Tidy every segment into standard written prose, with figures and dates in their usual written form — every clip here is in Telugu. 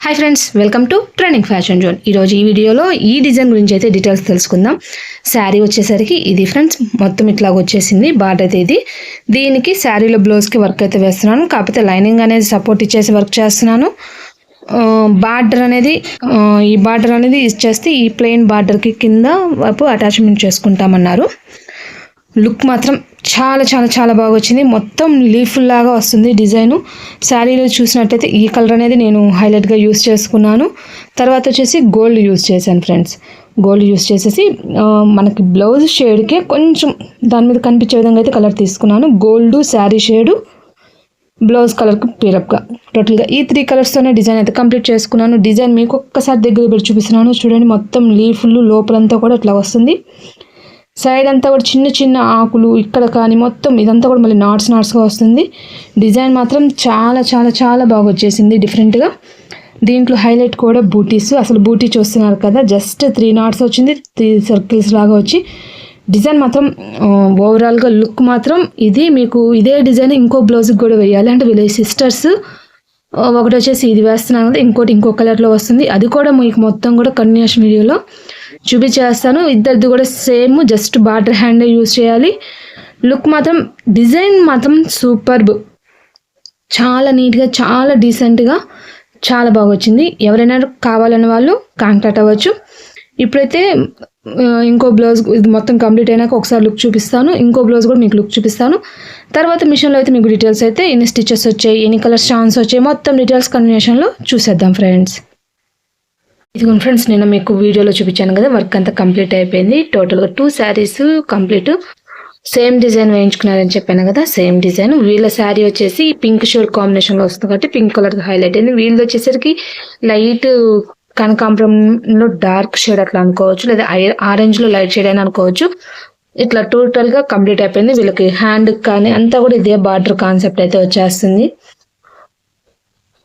Hi friends, welcome to trending fashion zone. ఈరోజు ఈ వీడియోలో ఈ డిజైన్ గురించి అయితే డీటెయిల్స్ తెలుసుకుందాం. శారీ వచ్చేసరికి ఇది ఫ్రెండ్స్ మొత్తం ఇట్లాగ వచ్చేసింది. బార్డర్ అయితే ఇది. దీనికి శారీలో బ్లౌజ్కి వర్క్ అయితే వేస్తున్నాను, కాకపోతే లైనింగ్ అనేది సపోర్ట్ ఇచ్చేసి వర్క్ చేస్తున్నాను. బార్డర్ అనేది ఈ బార్డర్ అనేది ఇచ్చేస్తే ఈ ప్లెయిన్ బార్డర్కి కింద వైపు అటాచ్మెంట్ చేసుకుంటామన్నారు. లుక్ మాత్రం చాలా చాలా చాలా బాగా వచ్చింది. మొత్తం లీఫ్ లాగా వస్తుంది డిజైను. శారీలో చూసినట్టయితే ఈ కలర్ అనేది నేను హైలైట్గా యూస్ చేసుకున్నాను. తర్వాత వచ్చేసి గోల్డ్ యూస్ చేశాను ఫ్రెండ్స్. గోల్డ్ యూస్ చేసేసి మనకి బ్లౌజ్ షేడ్కే కొంచెం దాని మీద కనిపించే విధంగా అయితే కలర్ తీసుకున్నాను. గోల్డ్ శారీ షేడు, బ్లౌజ్ కలర్కి పేరప్గా టోటల్గా ఈ 3 కలర్స్తోనే డిజైన్ అయితే కంప్లీట్ చేసుకున్నాను. డిజైన్ మీకు ఒక్కసారి దగ్గర పెట్టి చూపిస్తున్నాను చూడండి. మొత్తం లీఫ్లు లోపలంతా కూడా ఇట్లా వస్తుంది. సైడ్ అంతా కూడా చిన్న చిన్న ఆకులు ఇక్కడ కానీ మొత్తం ఇదంతా కూడా మళ్ళీ నాట్స్గా వస్తుంది. డిజైన్ మాత్రం చాలా చాలా చాలా బాగా వచ్చేసింది డిఫరెంట్గా. దీంట్లో హైలైట్ కూడా బూటీస్. అసలు బూటీ చూస్తున్నారు కదా, జస్ట్ 3 నాట్స్ వచ్చింది, 3 సర్కిల్స్ లాగా వచ్చి డిజైన్ మాత్రం ఓవరాల్గా లుక్ మాత్రం ఇది. మీకు ఇదే డిజైన్ ఇంకో బ్లౌజ్కి కూడా వేయాలి అంటే వీళ్ళ సిస్టర్స్ ఒకటి వచ్చేసి ఇది వేస్తున్నాను కదా, ఇంకోటి ఇంకో కలర్లో వస్తుంది. అది కూడా మీకు మొత్తం కూడా కంటిన్యూషన్ వీడియోలో చూపించేస్తాను. ఇద్దరిది కూడా same, just border hand use చేయాలి. లుక్ మాత్రం డిజైన్ మాత్రం సూపర్బ్, చాలా నీట్గా చాలా డీసెంట్గా చాలా బాగా వచ్చింది. ఎవరైనా కావాలన్న వాళ్ళు కాంటాక్ట్ అవ్వచ్చు. ఇప్పుడైతే ఇంకో బ్లౌజ్ ఇది మొత్తం కంప్లీట్ అయినాక ఒకసారి లుక్ చూపిస్తాను. ఇంకో బ్లౌజ్ కూడా మీకు లుక్ చూపిస్తాను. తర్వాత మిషన్లో అయితే మీకు డీటెయిల్స్ అయితే ఎన్ని స్టిచెస్ వచ్చాయి, ఎన్ని కలర్స్ ఛాన్స్ వచ్చాయి, మొత్తం డీటెయిల్స్ కంటిన్యూషన్లో చూసేద్దాం ఫ్రెండ్స్. ఇదిగోండి ఫ్రెండ్స్, నేను మీకు వీడియోలో చూపించాను కదా, వర్క్ అంతా కంప్లీట్ అయిపోయింది. టోటల్గా 2 శారీస్ కంప్లీట్. సేమ్ డిజైన్ వేయించుకున్నారని చెప్పాను కదా, సేమ్ డిజైన్. వీళ్ళ శారీ వచ్చేసి పింక్ షేడ్ కాంబినేషన్లో వస్తుంది కాబట్టి పింక్ కలర్ హైలైట్ అయింది. వీళ్ళది వచ్చేసరికి లైట్ కనకాంబరంలో డార్క్ షేడ్ అట్లా అనుకోవచ్చు, లేదా ఆరెంజ్లో లైట్ షేడ్ అని అనుకోవచ్చు. ఇట్లా టోటల్గా కంప్లీట్ అయిపోయింది. వీళ్ళకి హ్యాండ్ కానీ అంతా కూడా ఇదే బార్డర్ కాన్సెప్ట్ అయితే వచ్చేస్తుంది.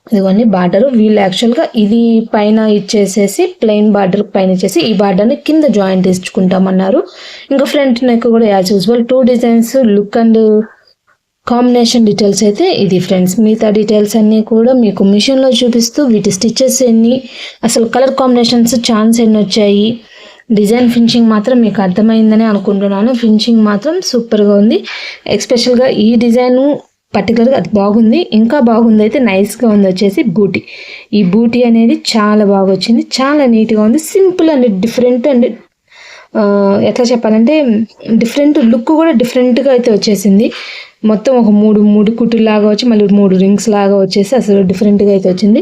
ఇదిగోండి బార్డర్. వీళ్ళు యాక్చువల్గా ఇది పైన ఇచ్చేసేసి ప్లెయిన్ బార్డర్ పైన ఇచ్చేసి ఈ బార్డర్ని కింద జాయింట్ ఇచ్చుకుంటామన్నారు. ఇంకా ఫ్రంట్ నెక్ కూడా as usual 2 designs look and combination details అయితే ఇది ఫ్రెండ్స్. మిగతా డీటెయిల్స్ అన్నీ కూడా మీకు మిషన్లో చూపిస్తూ వీటి స్టిచెస్ ఎన్ని, అసలు కలర్ కాంబినేషన్స్ ఛాన్స్ ఎన్ని వచ్చాయి, డిజైన్ ఫినిషింగ్ మాత్రం మీకు అర్థమైందని అనుకుంటున్నాను. ఫినిషింగ్ మాత్రం సూపర్గా ఉంది. ఎస్పెషల్గా ఈ డిజైను పర్టికులర్గా అది బాగుంది. ఇంకా బాగుంది అయితే నైస్గా ఉంది వచ్చేసి బూటీ. ఈ బూటీ అనేది చాలా బాగా వచ్చింది, చాలా నీట్గా ఉంది. సింపుల్ అండ్ డిఫరెంట్ అండ్ ఎట్లా చెప్పాలంటే డిఫరెంట్ లుక్ కూడా డిఫరెంట్గా అయితే వచ్చేసింది. మొత్తం ఒక 3 కుట్టులాగా వచ్చి మళ్ళీ 3 రింగ్స్ లాగా వచ్చేసి అసలు డిఫరెంట్గా అయితే వచ్చింది.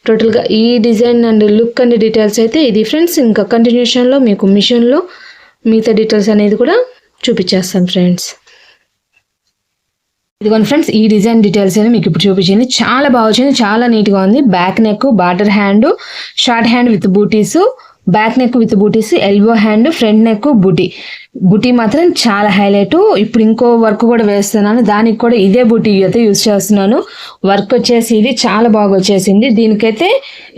టోటల్గా ఈ design and look and details అయితే ఇది ఫ్రెండ్స్. ఇంకా కంటిన్యూషన్లో మీకు మిషన్లో మిగతా డీటెయిల్స్ అనేది కూడా చూపించేస్తాను ఫ్రెండ్స్. ఇదిగోండి ఫ్రెండ్స్, ఈ డిజైన్ డీటెయిల్స్ అని మీకు ఇప్పుడు చూపించింది. చాలా బాగా వచ్చింది, చాలా నీట్గా ఉంది. Back neck, border hand, short hand with booties, back neck with booties, elbow hand, front neck booty. Booty మాత్రం చాలా హైలైట్. ఇప్పుడు ఇంకో వర్క్ కూడా వేస్తున్నాను, దానికి కూడా ఇదే బూటీ అయితే యూజ్ చేస్తున్నాను. వర్క్ వచ్చేసి ఇది చాలా బాగా వచ్చేసింది. దీనికైతే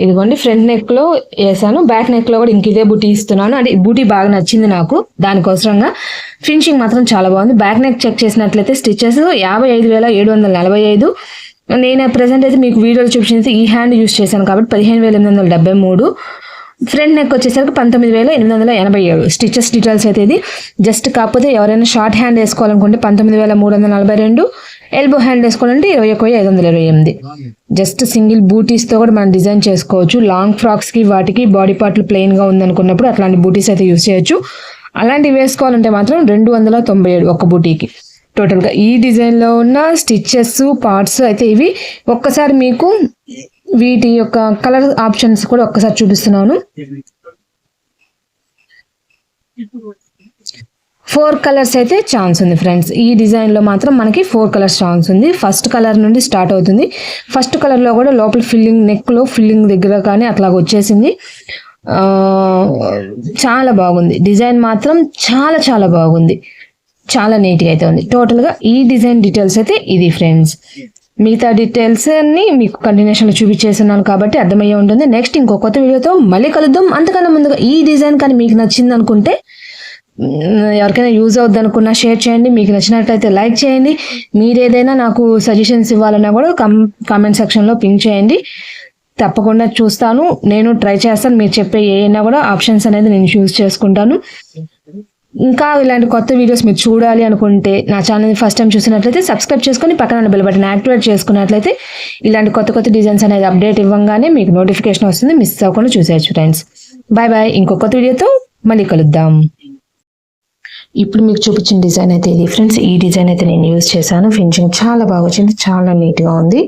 ఇదిగోండి ఫ్రంట్ నెక్లో వేసాను, బ్యాక్ నెక్లో కూడా ఇంక ఇదే బూటీ ఇస్తున్నాను. అంటే బూటీ బాగా నచ్చింది నాకు, దానికోసంగా. ఫినిషింగ్ మాత్రం చాలా బాగుంది. బ్యాక్ నెక్ చెక్ చేసినట్లయితే స్టిచెస్ 55,745. నేను ప్రెసెంట్ అయితే మీకు వీడియోలో చూపించింది ఈ హ్యాండ్ యూజ్ చేశాను కాబట్టి 15,873. ఫ్రంట్ నెక్ వచ్చేసరికి 19,887. స్టిచెస్ డీటెయిల్స్ అయితే ఇది జస్ట్. కాకపోతే ఎవరైనా షార్ట్ హ్యాండ్ వేసుకోవాలనుకుంటే 19,342, ఎల్బో హ్యాండ్ వేసుకోవాలంటే 21,528. జస్ట్ సింగిల్ బూటీస్తో కూడా మనం డిజైన్ చేసుకోవచ్చు. లాంగ్ ఫ్రాక్స్కి వాటికి బాడీ పార్ట్లు ప్లెయిన్గా ఉందనుకున్నప్పుడు అట్లాంటి బూటీస్ అయితే యూజ్ చేయొచ్చు. అలాంటివి వేసుకోవాలంటే మాత్రం 297 ఒక బూటీకి. టోటల్గా ఈ డిజైన్లో ఉన్న స్టిచెస్ పార్ట్స్ అయితే ఇవి. ఒక్కసారి మీకు వీటి యొక్క కలర్ ఆప్షన్స్ కూడా ఒక్కసారి చూపిస్తున్నాను. 4 కలర్స్ అయితే ఛాన్స్ ఉంది ఫ్రెండ్స్. ఈ డిజైన్లో మాత్రం మనకి 4 కలర్స్ ఛాన్స్ ఉంది. ఫస్ట్ కలర్ నుండి స్టార్ట్ అవుతుంది. ఫస్ట్ కలర్లో కూడా లోపల ఫిల్లింగ్, నెక్లో ఫిల్లింగ్ దగ్గర కానీ అట్లాగ వచ్చేసింది. చాలా బాగుంది. డిజైన్ మాత్రం చాలా చాలా బాగుంది, చాలా నీట్గా అయితే ఉంది. టోటల్గా ఈ డిజైన్ డీటెయిల్స్ అయితే ఇది ఫ్రెండ్స్. మిగతా డీటెయిల్స్ అన్ని మీకు కంటిన్యూషన్లో చూపించేస్తున్నాను కాబట్టి అర్థమయ్యే ఉంటుంది. నెక్స్ట్ ఇంకో కొత్త వీడియోతో మళ్ళీ కలుద్దాం. అంతకన్నా ముందుగా ఈ డిజైన్ కానీ మీకు నచ్చింది అనుకుంటే, ఎవరికైనా యూజ్ అవుద్ది అనుకున్నా షేర్ చేయండి. మీకు నచ్చినట్లయితే లైక్ చేయండి. మీరు ఏదైనా నాకు సజెషన్స్ ఇవ్వాలన్నా కూడా కామెంట్ సెక్షన్లో పింక్ చేయండి. తప్పకుండా చూస్తాను, నేను ట్రై చేస్తాను. మీరు చెప్పే ఏమైనా కూడా ఆప్షన్స్ అనేది నేను చూస్ చేసుకుంటాను. ఇంకా ఇలాంటి కొత్త వీడియోస్ మీరు చూడాలి అనుకుంటే నా ఛానల్ని ఫస్ట్ టైం చూసినట్లయితే సబ్స్క్రైబ్ చేసుకొని పక్కన బెల్ బటన్ యాక్టివేట్ చేసుకున్నట్లయితే ఇలాంటి కొత్త కొత్త డిజైన్స్ అనేది అప్డేట్ ఇవ్వగానే మీకు నోటిఫికేషన్ వస్తుంది. మిస్ అవ్వకుండా చూసేయచ్చు ఫ్రెండ్స్. Bye bye. ఇంకో కొత్త వీడియోతో మళ్ళీ కలుద్దాం. ఇప్పుడు మీకు చూపించిన డిజైన్ అయితే ఇది ఫ్రెండ్స్. ఈ డిజైన్ అయితే నేను యూజ్ చేశాను. ఫినిషింగ్ చాలా బాగా వచ్చింది, చాలా నీట్గా ఉంది.